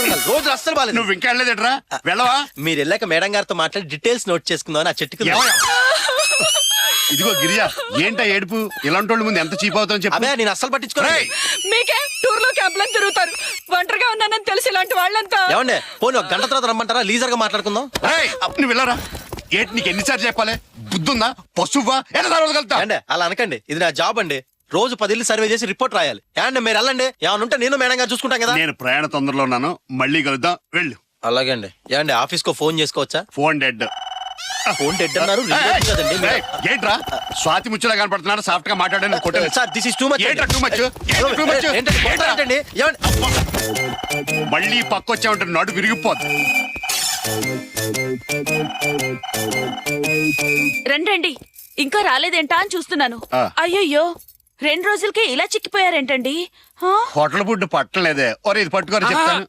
మారుతుంది రోజు అస్సలు బాలేదు. నువ్వు ఇంకా వెళ్ళలేదట్రా? వెళ్ళవా? మీరు వెళ్ళాక మేడం గారితో మాట్లాడి డీటెయిల్స్ నోట్ చేసుకుందాం ఆ చెట్టుకు. ఇదిగో గిరిజా, ఏంటా ఏడుపు? ఇలాంటి వాళ్ళ ముందు ఎంత చీప్ అవుతావు చెప్పు. అదే నేను అస్సలు పట్టించుకోలేదు. మీకే టూర్ లో క్యాంపులను తిరుగుతారు, ఒంటరిగా ఉన్నానని తెలిసి ఇలాంటి వాళ్ళంతా. ఏమండి పోనీ ఒక గంట తర్వాత రమ్మంటారా? లీజర్ గా మాట్లాడుకుందాం. నువ్వు వెళ్ళరా? ఏంటి నీకు ఎన్నిసార్లు చెప్పాలి? బుద్ధుందా? పశువా? ఎలా చదవగలుగుతా? అండి అలా అనకండి, ఇది నా జాబ్ అండి. రోజు 10 ఇల్లు సర్వే చేసి రిపోర్ట్ రాయాలి. ఏమండి మీరు వెళ్ళండి, ఏమైనా ఉంటే నేను మేడం గారు చూసుకుంటాం కదా. నేను ప్రయాణ తొందరలో ఉన్నాను, మళ్ళీ కలుద్దాం, వెళ్ళు. అలాగే అండి. ఏమండి ఆఫీస్ కో ఫోన్ చేసుకోవచ్చా? Phone dead. ఫోన్ డెడ్ అన్నారు. ఏంట్రా స్వాతి ముచ్చలా కనపడుతున్నారు? సాఫ్ట్ గా మాట్లాడాను కొట్టాను. Sir this is too much. ఏంట్రా టూ మచ్? మళ్ళీ పక్కొచ్చా ఉంటారు, నడు విరిగిపోద్ది. రండి, ఇంకా రాలేదేంటా అని చూస్తున్నాను. అయ్యయ్యో, 2 రోజులకే ఇలా చిక్కిపోయారేంటండి? Hotel food పట్టలేదే. ఒరే ఇది పట్టుకొని చెప్తాను.